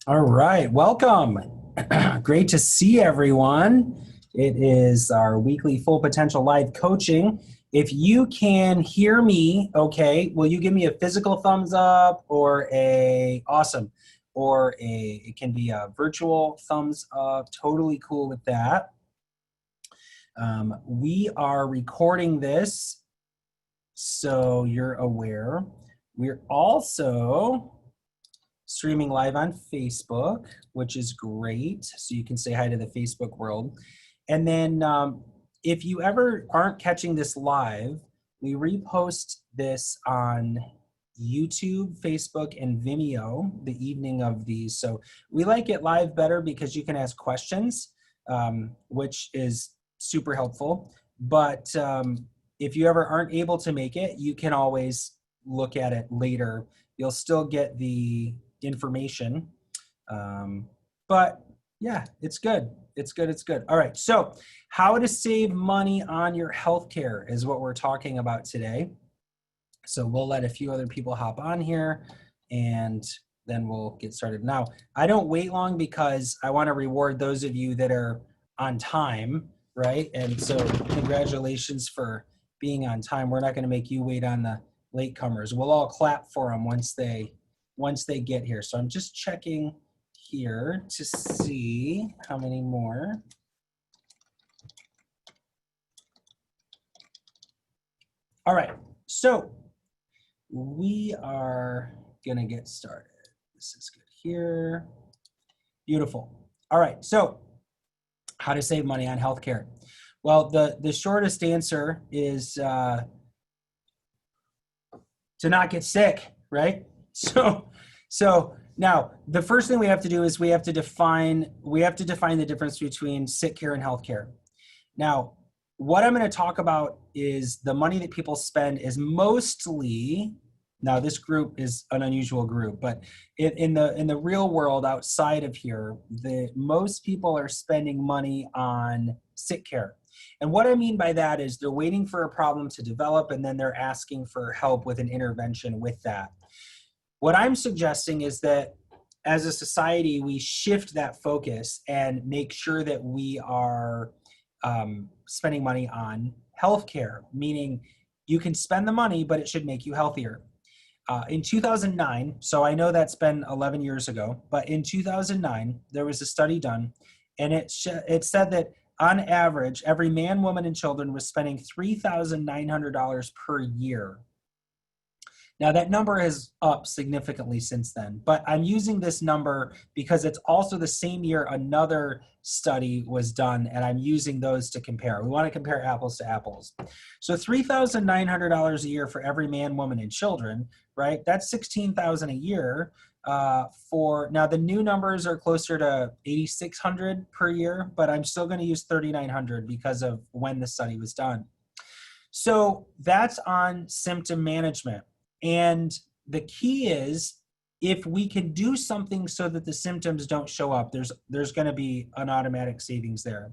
All right, welcome. Great to see everyone. It is our weekly Full Potential Live coaching. If you can hear me, okay, will you give me a physical thumbs up or a awesome or it can be a virtual thumbs up. Totally cool with that. We are recording this so you're aware. We're also streaming live on Facebook, which is great. So you can say hi to the Facebook world. And then if you ever aren't catching this live, we repost this on YouTube, Facebook, and Vimeo the evening of these. So we like it live better because you can ask questions, which is super helpful. But if you ever aren't able to make it, you can always look at it later. You'll still get the information. But yeah, it's good. It's good. It's good. All right. So, how to save money on your healthcare is what we're talking about today. So, we'll let a few other people hop on here and then we'll get started. Now, I don't wait long because I want to reward those of you that are on time, right? And so, congratulations for being on time. We're not going to make you wait on the latecomers. We'll all clap for them once they get here. So I'm just checking here to see how many more. All right, so we are gonna get started. This is good here. Beautiful. All right, so how to save money on healthcare. Well, the shortest answer is to not get sick, right? So now the first thing we have to do is we have to define the difference between sick care and health care. Now, what I'm going to talk about is the money that people spend is mostly, now this group is an unusual group, but in the real world outside of here, most people are spending money on sick care. And what I mean by that is they're waiting for a problem to develop and then they're asking for help with an intervention with that. What I'm suggesting is that as a society, we shift that focus and make sure that we are spending money on healthcare, meaning you can spend the money, but it should make you healthier. In 2009, so I know that's been 11 years ago, but in 2009, there was a study done, and it said that on average, every man, woman, and children was spending $3,900 per year. Now that number is up significantly since then, but I'm using this number because it's also the same year another study was done, and I'm using those to compare. We want to compare apples to apples. So $3,900 a year for every man, woman, and children, right? That's $16,000 a year. Now the new numbers are closer to $8,600 per year, but I'm still going to use $3,900 because of when the study was done. So that's on symptom management. And the key is if we can do something so that the symptoms don't show up, there's going to be an automatic savings there.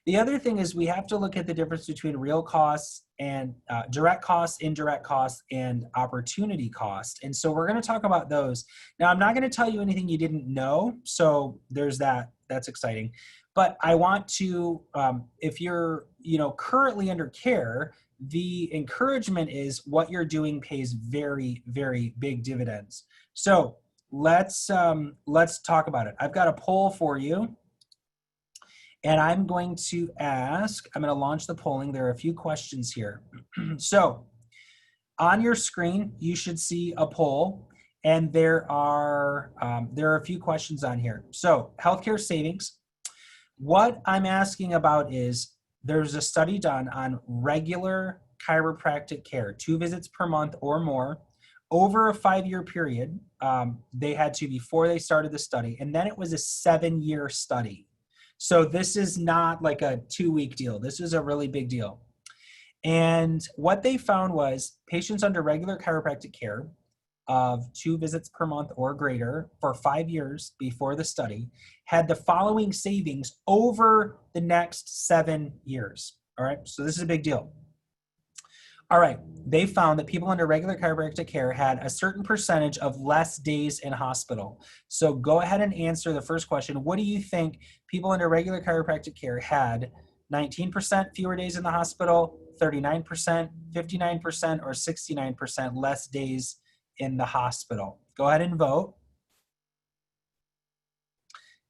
The other thing is we have to look at the difference between real costs and direct costs, indirect costs, and opportunity cost. And so we're going to talk about those. Now, I'm not going to tell you anything you didn't know. So there's that. That's exciting. But I want to, if you're currently under care, the encouragement is what you're doing pays very, very big dividends. So let's talk about it. I've got a poll for you, and I'm going to launch the polling. There are a few questions here. So on your screen, you should see a poll, and there are a few questions on here. So healthcare savings. What I'm asking about is there's a study done on regular chiropractic care, 2 visits per month or more, over a 5-year period. They had to before they started the study, and then it was a 7-year study. So this is not like a 2-week deal. This is a really big deal. And what they found was patients under regular chiropractic care of 2 visits per month or greater for 5 years before the study had the following savings over the next 7 years. All right, so this is a big deal. All right. They found that people under regular chiropractic care had a certain percentage of less days in hospital. So go ahead and answer the first question. What do you think people under regular chiropractic care had? 19% fewer days in the hospital, 39%, 59%, or 69% less days in the hospital? Go ahead and vote.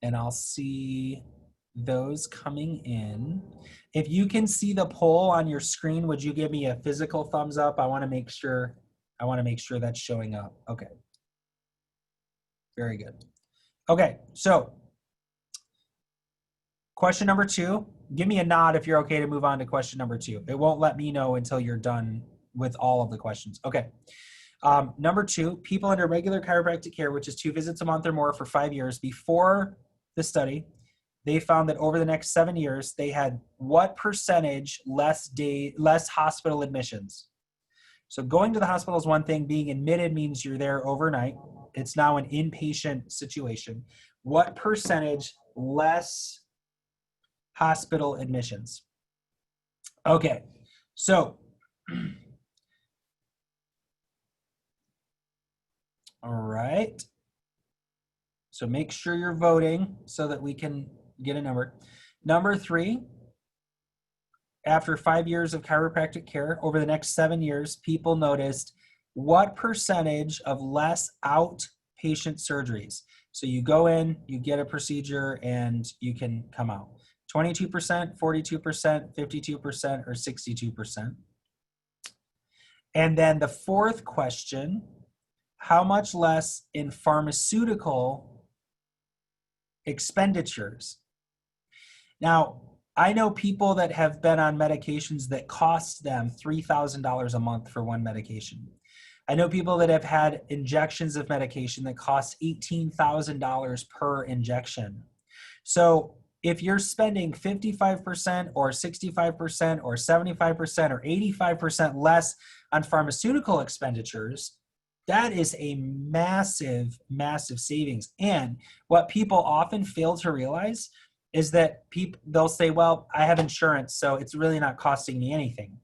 And I'll see those coming in. If you can see the poll on your screen, would you give me a physical thumbs up? I want to make sure that's showing up. Okay. Very good. Okay, so question number 2. Give me a nod if you're okay to move on to question number 2. It won't let me know until you're done with all of the questions. Okay. Number 2, people under regular chiropractic care, which is 2 visits a month or more for 5 years before the study, they found that over the next 7 years, they had what percentage less hospital admissions? So going to the hospital is one thing. Being admitted means you're there overnight. It's now an inpatient situation. What percentage less hospital admissions? Okay, so all right. So make sure you're voting so that we can get a number. Number 3, after 5 years of chiropractic care, over the next 7 years, people noticed what percentage of less outpatient surgeries. So you go in, you get a procedure, and you can come out. 22%, 42%, 52%, or 62%. And then the fourth question, how much less in pharmaceutical expenditures? Now, I know people that have been on medications that cost them $3,000 a month for one medication. I know people that have had injections of medication that cost $18,000 per injection. So if you're spending 55% or 65% or 75% or 85% less on pharmaceutical expenditures, that is a massive, massive savings. And what people often fail to realize is that they'll say, well, I have insurance, so it's really not costing me anything.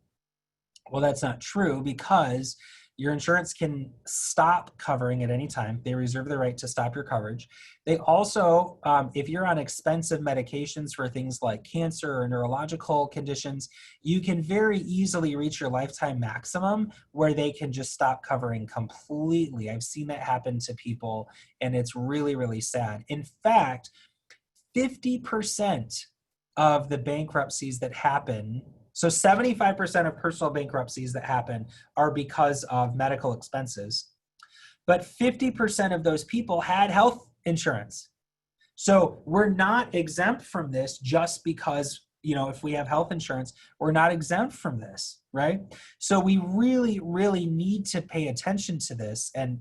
Well, that's not true, because your insurance can stop covering at any time. They reserve the right to stop your coverage. They also, if you're on expensive medications for things like cancer or neurological conditions, you can very easily reach your lifetime maximum where they can just stop covering completely. I've seen that happen to people, and it's really, really sad. In fact, 50% of the bankruptcies that happen, so 75% of personal bankruptcies that happen are because of medical expenses, but 50% of those people had health insurance. So we're not exempt from this just because, if we have health insurance, we're not exempt from this, right? So we really, really need to pay attention to this and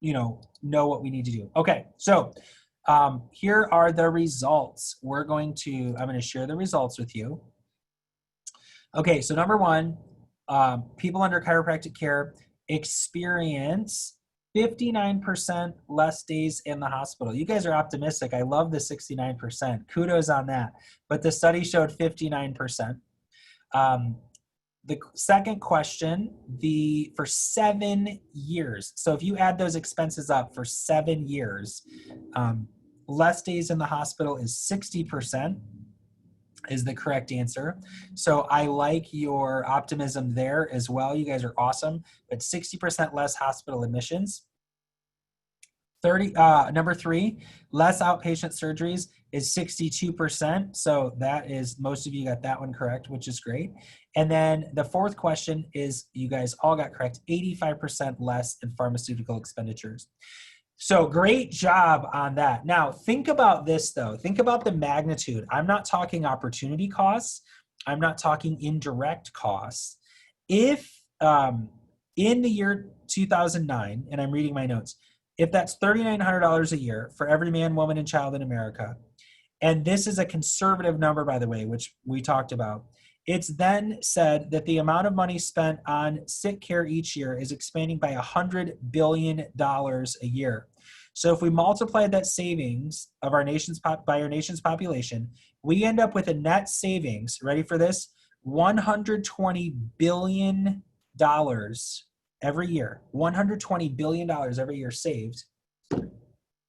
know what we need to do. Okay, so here are the results. I'm going to share the results with you. Okay, so number 1, people under chiropractic care experience 59% less days in the hospital. You guys are optimistic. I love the 69%. Kudos on that. But the study showed 59%. The second question, for 7 years. So if you add those expenses up for 7 years, less days in the hospital is 60%. Is the correct answer. So I like your optimism there as well. You guys are awesome. But 60% less hospital admissions. Number 3, less outpatient surgeries is 62%. So that is, most of you got that one correct, which is great. And then the fourth question is, you guys all got correct, 85% less in pharmaceutical expenditures. So great job on that. Now, think about this, though. Think about the magnitude. I'm not talking opportunity costs. I'm not talking indirect costs. If in the year 2009, and I'm reading my notes, if that's $3,900 a year for every man, woman, and child in America, and this is a conservative number, by the way, which we talked about, it's then said that the amount of money spent on sick care each year is expanding by $100 billion a year. So if we multiply that savings of by our nation's population, we end up with a net savings, ready for this, $120 billion every year, $120 billion every year saved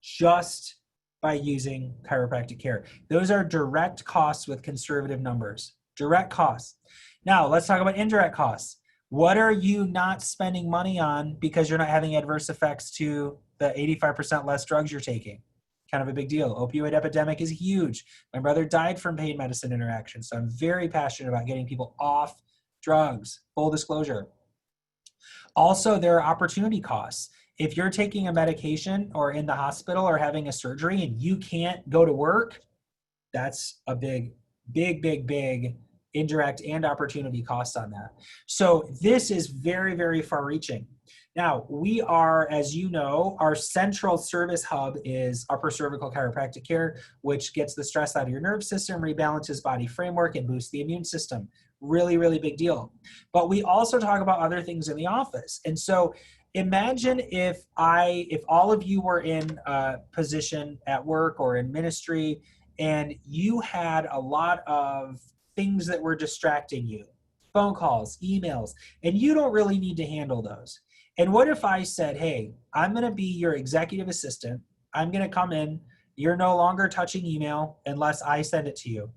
just by using chiropractic care. Those are direct costs with conservative numbers, direct costs. Now let's talk about indirect costs. What are you not spending money on because you're not having adverse effects to the 85% less drugs you're taking? Kind of a big deal. Opioid epidemic is huge. My brother died from pain medicine interactions. So I'm very passionate about getting people off drugs, full disclosure. Also, there are opportunity costs. If you're taking a medication or in the hospital or having a surgery and you can't go to work, that's a big indirect and opportunity cost on that. So this is very, very far reaching. Now, we are, as you know, our central service hub is upper cervical chiropractic care, which gets the stress out of your nervous system, rebalances body framework, and boosts the immune system. Really, really big deal. But we also talk about other things in the office. And so imagine if all of you were in a position at work or in ministry and you had a lot of things that were distracting you, phone calls, emails, and you don't really need to handle those. And what if I said, hey, I'm going to be your executive assistant. I'm going to come in. You're no longer touching email unless I send it to you.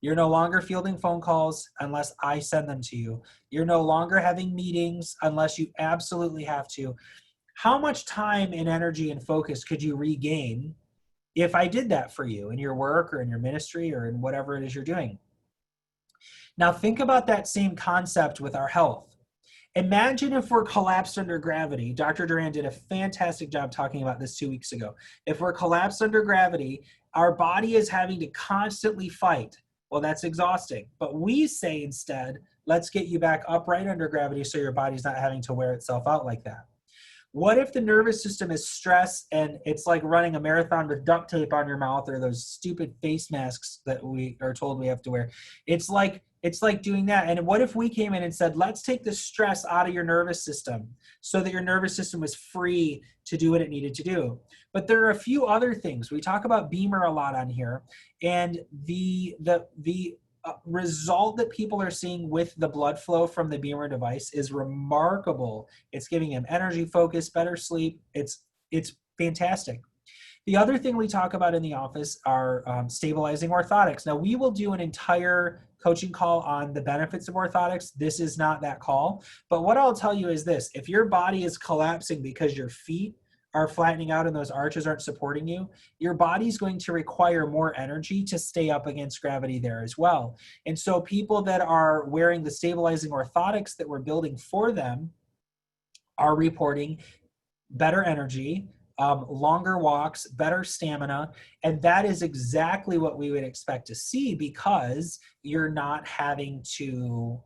You're no longer fielding phone calls unless I send them to you. You're no longer having meetings unless you absolutely have to. How much time and energy and focus could you regain if I did that for you in your work or in your ministry or in whatever it is you're doing? Now think about that same concept with our health. Imagine if we're collapsed under gravity. Dr. Duran did a fantastic job talking about this 2 weeks ago. If we're collapsed under gravity, our body is having to constantly fight. Well, that's exhausting. But we say instead, let's get you back upright under gravity so your body's not having to wear itself out like that. What if the nervous system is stressed and it's like running a marathon with duct tape on your mouth or those stupid face masks that we are told we have to wear? It's like doing that. And what if we came in and said, let's take the stress out of your nervous system so that your nervous system was free to do what it needed to do? But there are a few other things. We talk about Beamer a lot on here, and the result that people are seeing with the blood flow from the Beamer device is remarkable. It's giving them energy, focus, better sleep. It's fantastic. The other thing we talk about in the office are stabilizing orthotics. Now, we will do an entire coaching call on the benefits of orthotics. This is not that call. But what I'll tell you is this: if your body is collapsing because your feet are flattening out and those arches aren't supporting you, your body's going to require more energy to stay up against gravity there as well. And so people that are wearing the stabilizing orthotics that we're building for them are reporting better energy, longer walks, better stamina, and that is exactly what we would expect to see because you're not having to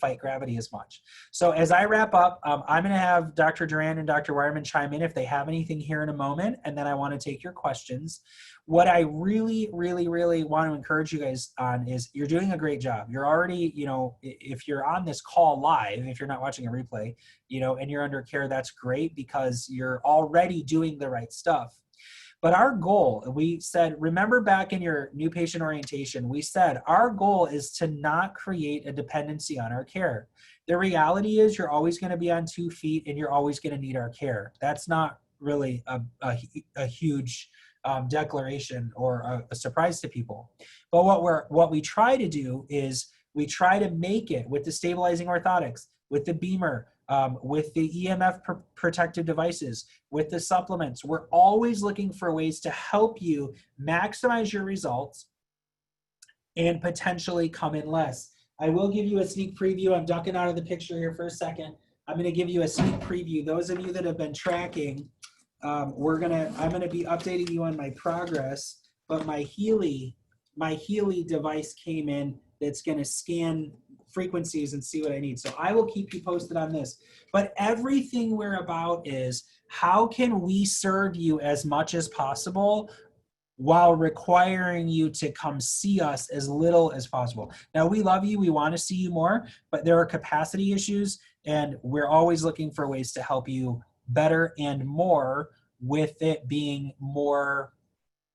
fight gravity as much. So as I wrap up, I'm going to have Dr. Duran and Dr. Wireman chime in if they have anything here in a moment, and then I want to take your questions. What I really, really, really want to encourage you guys on is you're doing a great job. You're already, if you're on this call live, if you're not watching a replay, and you're under care, that's great because you're already doing the right stuff. But our goal, we said, remember back in your new patient orientation, we said our goal is to not create a dependency on our care. The reality is you're always going to be on 2 feet and you're always going to need our care. That's not really a huge declaration or a surprise to people. But what we try to do is we try to make it with the stabilizing orthotics, with the Beamer, with the EMF protective devices, with the supplements. We're always looking for ways to help you maximize your results and potentially come in less. I will give you a sneak preview. I'm ducking out of the picture here for a second. I'm going to give you a sneak preview. Those of you that have been tracking, I'm going to be updating you on my progress, but my Healy device came in that's going to scan frequencies and see what I need. So I will keep you posted on this. But everything we're about is how can we serve you as much as possible while requiring you to come see us as little as possible. Now, we love you. We want to see you more, but there are capacity issues, and we're always looking for ways to help you better and more with it being more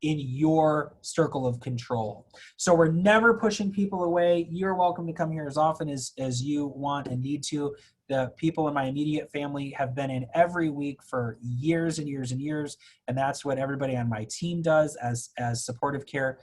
in your circle of control. So we're never pushing people away. You're welcome to come here as often as you want and need to. The people in my immediate family have been in every week for years and years and years, and that's what everybody on my team does as supportive care.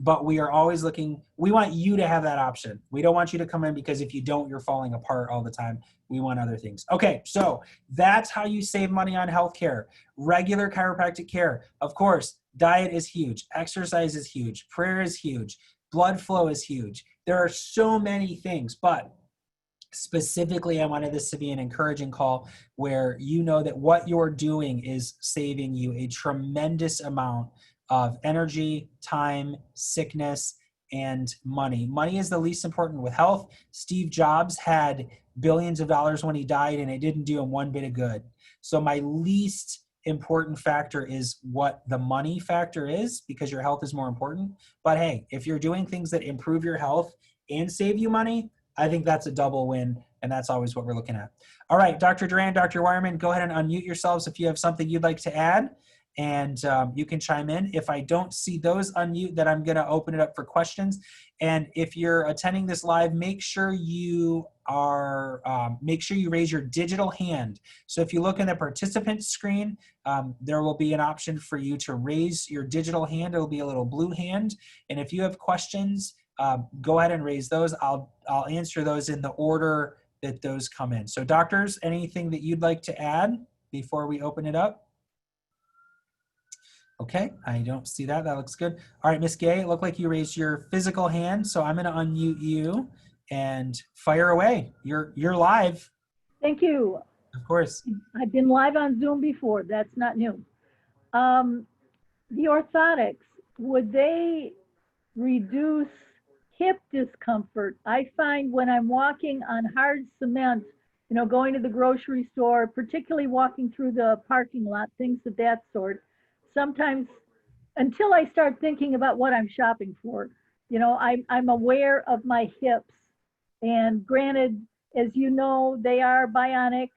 But we are always looking, we want you to have that option. We don't want you to come in because if you don't, you're falling apart all the time. We want other things. Okay, so that's how you save money on healthcare. Regular chiropractic care. Of course, diet is huge. Exercise is huge. Prayer is huge. Blood flow is huge. There are so many things, but specifically, I wanted this to be an encouraging call where you know that what you're doing is saving you a tremendous amount of energy, time, sickness, and money. Money is the least important with health. Steve Jobs had billions of dollars when he died, and it didn't do him one bit of good. So my least important factor is what the money factor is, because your health is more important. But hey, if you're doing things that improve your health and save you money, I think that's a double win, and that's always what we're looking at. All right, Dr. Duran, Dr. Wireman, go ahead and unmute yourselves if you have something you'd like to add, and you can chime in. If I don't see those unmute, then I'm going to open it up for questions. And if you're attending this live, make sure you raise your digital hand. So if you look in the participant screen, there will be an option for you to raise your digital hand. It'll be a little blue hand. And if you have questions, go ahead and raise those. I'll answer those in the order that those come in. So doctors, anything that you'd like to add before we open it up? Okay, I don't see that. That looks good. All right, Miss Gay, it looked like you raised your physical hand, so I'm going to unmute you and fire away. You're live. Thank you. Of course. I've been live on Zoom before. That's not new. The orthotics, would they reduce hip discomfort? I find when I'm walking on hard cement, you know, going to the grocery store, particularly walking through the parking lot, things of that sort, sometimes until I start thinking about what I'm shopping for, you know, I'm aware of my hips. And granted, as you know, they are bionic,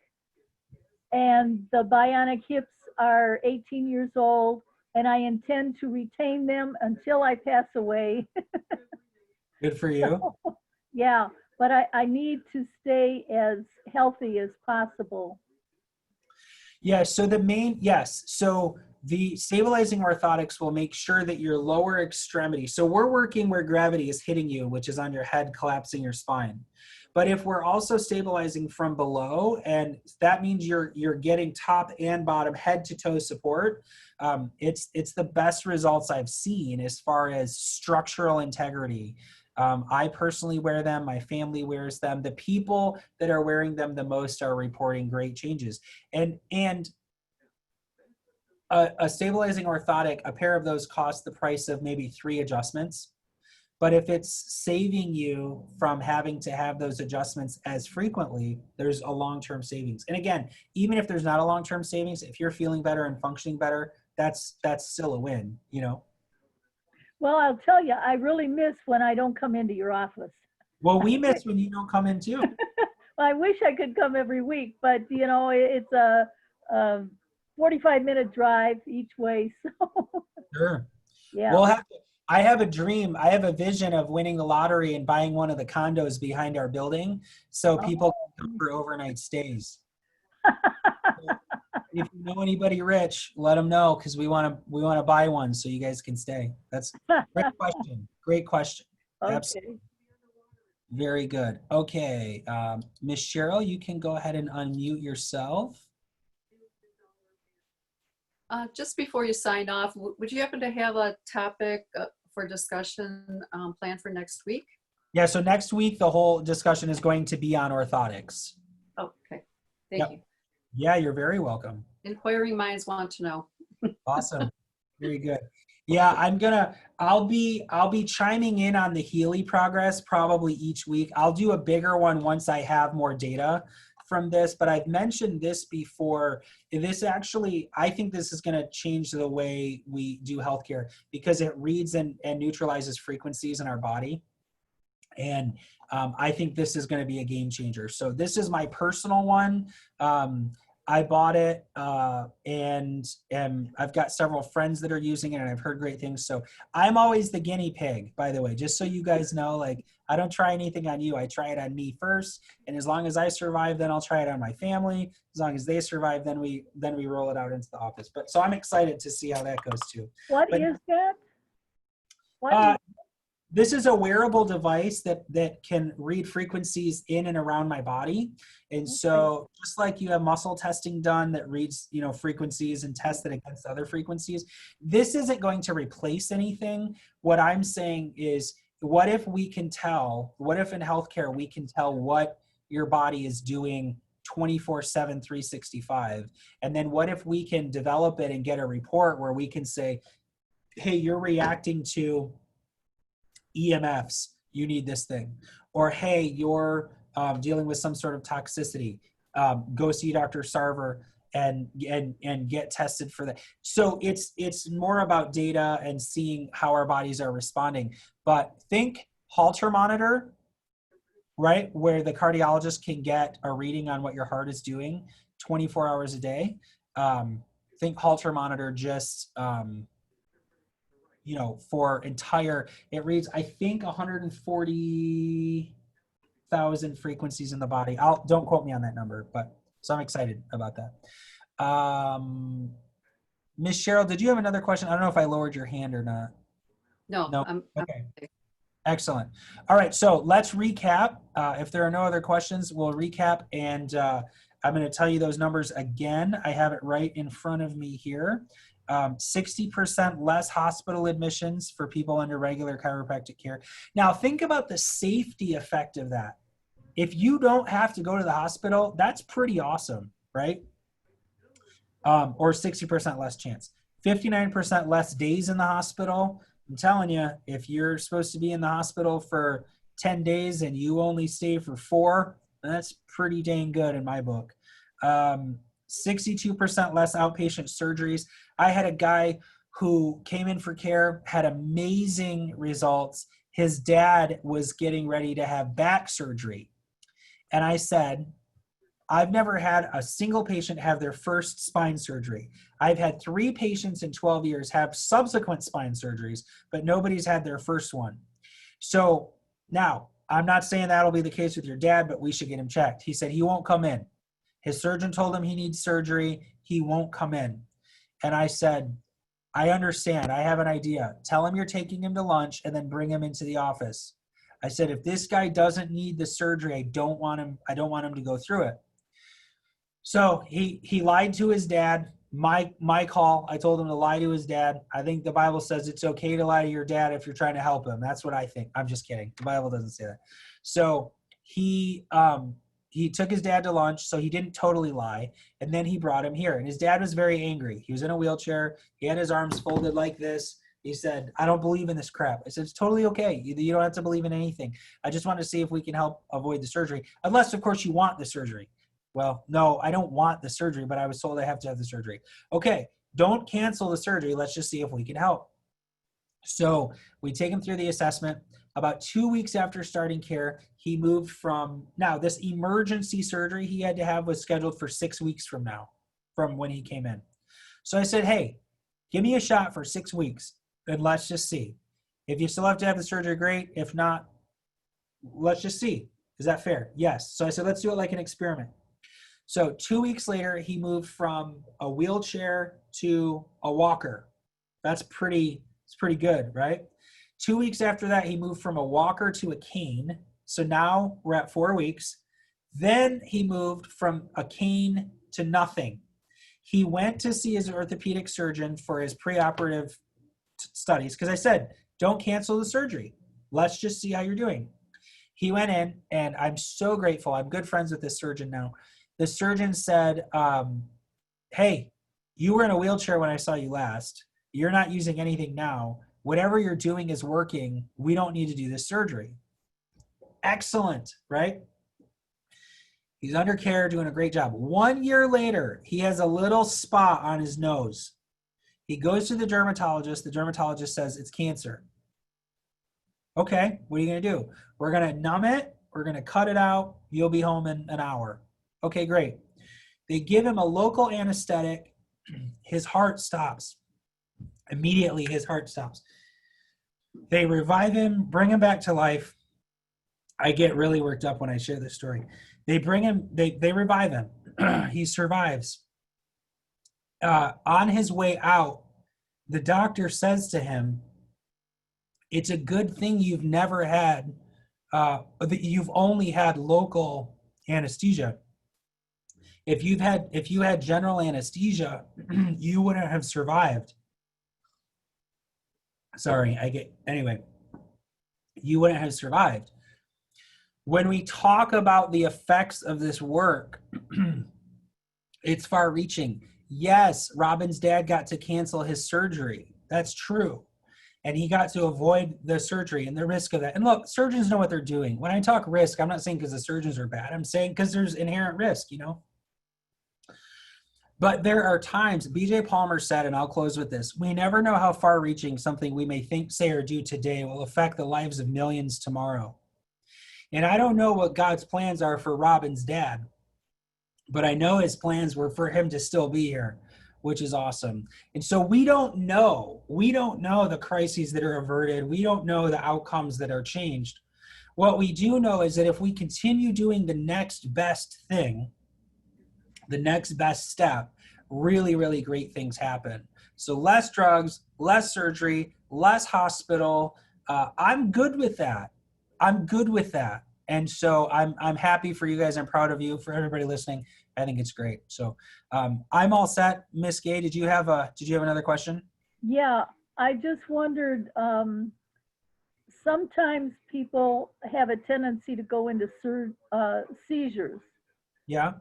and the bionic hips are 18 years old, and I intend to retain them until I pass away. Good for you. Yeah, but I need to stay as healthy as possible. Yeah, so so the stabilizing orthotics will make sure that your lower extremity, so we're working where gravity is hitting you, which is on your head, collapsing your spine. But if we're also stabilizing from below, and that means you're getting top and bottom, head to toe support, it's the best results I've seen as far as structural integrity. I personally wear them. My family wears them. The people that are wearing them the most are reporting great changes. And a stabilizing orthotic, a pair of those costs the price of maybe 3 adjustments. But if it's saving you from having to have those adjustments as frequently, there's a long-term savings. And again, even if there's not a long-term savings, if you're feeling better and functioning better, that's still a win, you know? Well, I'll tell you, I really miss when I don't come into your office. Well, we miss when you don't come in too. I wish I could come every week, but you know, it's a 45-minute drive each way. So Sure. yeah. I have a dream. I have a vision of winning the lottery and buying one of the condos behind our building so people can come for overnight stays. If you know anybody rich, let them know, because we want to buy one so you guys can stay. That's great question. Great question. Okay. Absolutely. Very good. Okay, Miss Cheryl, you can go ahead and unmute yourself. Just before you sign off, would you happen to have a topic for discussion planned for next week? Yeah, so next week, the whole discussion is going to be on orthotics. Oh, okay. Thank you. Yeah, you're very welcome. Inquiring minds want to know. Awesome. Very good. Yeah, I'll be chiming in on the Healy progress probably each week. I'll do a bigger one once I have more data from this, but I've mentioned this before. This actually, I think this is going to change the way we do healthcare, because it reads and neutralizes frequencies in our body. And I think this is going to be a game changer. So this is my personal one. I bought it, and I've got several friends that are using it, and I've heard great things. So I'm always the guinea pig, by the way, just so you guys know. Like, I don't try anything on you. I try it on me first, and as long as I survive, then I'll try it on my family. As long as they survive, then we roll it out into the office. But so I'm excited to see how that goes too. What But, is that? What Uh, is, this is a wearable device that can read frequencies in and around my body. And so just like you have muscle testing done that reads, frequencies and tests it against other frequencies, this isn't going to replace anything. What I'm saying is, what if in healthcare we can tell what your body is doing 24/7, 365? And then what if we can develop it and get a report where we can say, hey, you're reacting to EMFs, you need this thing. Or, hey, you're dealing with some sort of toxicity, go see Dr. Sarver and get tested for that. So it's more about data and seeing how our bodies are responding. But think Holter monitor, right? Where the cardiologist can get a reading on what your heart is doing 24 hours a day. Think Holter monitor just, for it reads, I think 140,000 frequencies in the body. Don't quote me on that number, so I'm excited about that. Miss Cheryl, did you have another question? I don't know if I lowered your hand or not. No, No. I'm Okay. Excellent. All right, so let's recap. If there are no other questions, we'll recap, and I'm going to tell you those numbers again. I have it right in front of me here. 60% less hospital admissions for people under regular chiropractic care. Now, think about the safety effect of that. If you don't have to go to the hospital, that's pretty awesome, right? Or 60% less chance. 59% less days in the hospital. I'm telling you, if you're supposed to be in the hospital for 10 days and you only stay for 4, that's pretty dang good in my book. 62% less outpatient surgeries. I had a guy who came in for care, had amazing results. His dad was getting ready to have back surgery. And I said, I've never had a single patient have their first spine surgery. I've had 3 patients in 12 years have subsequent spine surgeries, but nobody's had their first one. So now, I'm not saying that'll be the case with your dad, but we should get him checked. He said he won't come in. His surgeon told him he needs surgery. He won't come in. And I said, I understand. I have an idea. Tell him you're taking him to lunch and then bring him into the office. I said, if this guy doesn't need the surgery, I don't want him to go through it. So he lied to his dad. My call. I told him to lie to his dad. I think the Bible says it's okay to lie to your dad if you're trying to help him. That's what I think. I'm just kidding. The Bible doesn't say that. So he took his dad to lunch, so he didn't totally lie, and then he brought him here. And his dad was very angry. He was in a wheelchair. He had his arms folded like this. He said, I don't believe in this crap. I said, it's totally okay. You don't have to believe in anything. I just want to see if we can help avoid the surgery, unless, of course, you want the surgery. Well, no, I don't want the surgery, but I was told I have to have the surgery. Okay, don't cancel the surgery. Let's just see if we can help. So we take him through the assessment. About 2 weeks after starting care, he moved from, now this emergency surgery he had to have was scheduled for 6 weeks from now, from when he came in. So I said, hey, give me a shot for 6 weeks and let's just see. If you still have to have the surgery, great. If not, let's just see. Is that fair? Yes. So I said, let's do it like an experiment. So 2 weeks later, he moved from a wheelchair to a walker. It's pretty good, right? 2 weeks after that, he moved from a walker to a cane. So now we're at 4 weeks. Then he moved from a cane to nothing. He went to see his orthopedic surgeon for his preoperative studies because I said, don't cancel the surgery. Let's just see how you're doing. He went in, and I'm so grateful. I'm good friends with this surgeon now. The surgeon said, hey, you were in a wheelchair when I saw you last. You're not using anything now. Whatever you're doing is working. We don't need to do this surgery. Excellent, right? He's under care, doing a great job. 1 year later, he has a little spot on his nose. He goes to the dermatologist. The dermatologist says it's cancer. Okay, what are you going to do? We're going to numb it. We're going to cut it out. You'll be home in an hour. Okay, great. They give him a local anesthetic. His heart stops. Immediately, his heart stops. They revive him, bring him back to life. I get really worked up when I share this story. They bring him, they revive him. He survives. On his way out, the doctor says to him, it's a good thing you've never had, that you've only had local anesthesia. If you had general anesthesia, you wouldn't have survived. Sorry, you wouldn't have survived. When we talk about the effects of this work, it's far reaching. Yes, Robin's dad got to cancel his surgery. That's true. And he got to avoid the surgery and the risk of that. And look, surgeons know what they're doing. When I talk risk, I'm not saying because the surgeons are bad. I'm saying because there's inherent risk, you know? But there are times, BJ Palmer said, and I'll close with this, we never know how far reaching something we may think, say, or do today will affect the lives of millions tomorrow. And I don't know what God's plans are for Robin's dad, but I know his plans were for him to still be here, which is awesome. And so we don't know the crises that are averted. We don't know the outcomes that are changed. What we do know is that if we continue doing the next best thing, the next best step, really, really great things happen. So less drugs, less surgery, less hospital. I'm good with that. And so I'm happy for you guys. I'm proud of you. For everybody listening, I think it's great. So I'm all set. Miss Gay, did you have another question? Yeah, I just wondered, sometimes people have a tendency to go into seizures. Yeah.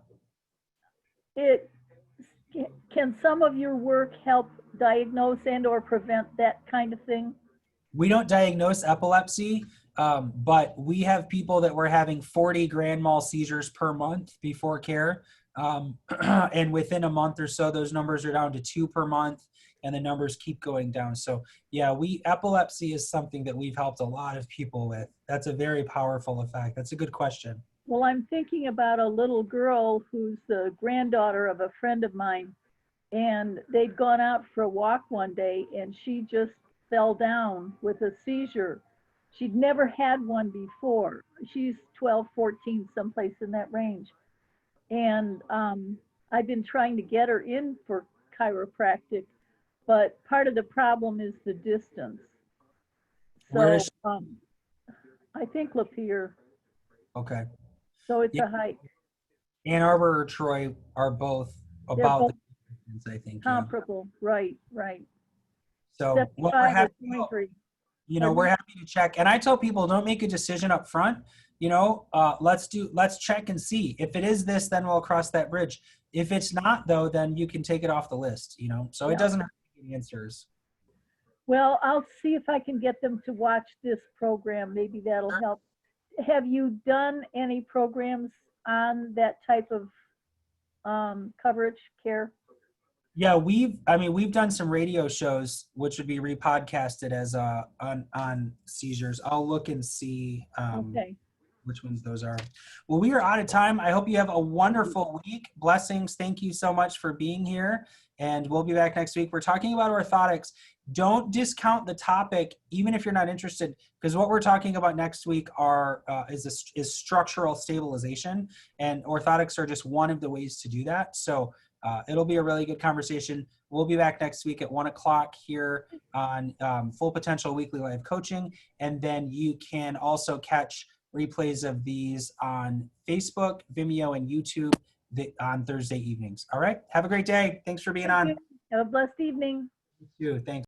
Can some of your work help diagnose and or prevent that kind of thing? We don't diagnose epilepsy, but we have people that were having 40 grand mal seizures per month before care. And within a month or so, those numbers are down to 2 per month, and the numbers keep going down. So yeah, epilepsy is something that we've helped a lot of people with. That's a very powerful effect. That's a good question. Well, I'm thinking about a little girl who's the granddaughter of a friend of mine, and they'd gone out for a walk one day and she just fell down with a seizure. She'd never had one before. She's 12, 14, someplace in that range. And I've been trying to get her in for chiropractic, but part of the problem is the distance. Where So is I think Lapeer. Okay. So it's Yeah. a hike. Ann Arbor or Troy are both They're about both the distance, I think. Yeah. comparable. Right. So well, we're 75 or happy, 23. we're happy to check. And I tell people, don't make a decision up front. Let's check and see. If it is this, then we'll cross that bridge. If it's not, though, then you can take it off the list. So Yeah. it doesn't hurt to get answers. Well, I'll see if I can get them to watch this program. Maybe that'll help. Have you done any programs on that type of coverage care? Yeah, we've done some radio shows, which would be repodcasted as on seizures. I'll look and see Okay. which ones those are. Well, we are out of time. I hope you have a wonderful week. Blessings. Thank you so much for being here. And we'll be back next week. We're talking about orthotics. Don't discount the topic, even if you're not interested, because what we're talking about next week is structural stabilization, and orthotics are just one of the ways to do that. So it'll be a really good conversation. We'll be back next week at 1 o'clock here on Full Potential Weekly Live Coaching. And then you can also catch replays of these on Facebook, Vimeo, and YouTube on Thursday evenings. All right. Have a great day. Thanks for being on. Have a blessed evening. You too. Thanks.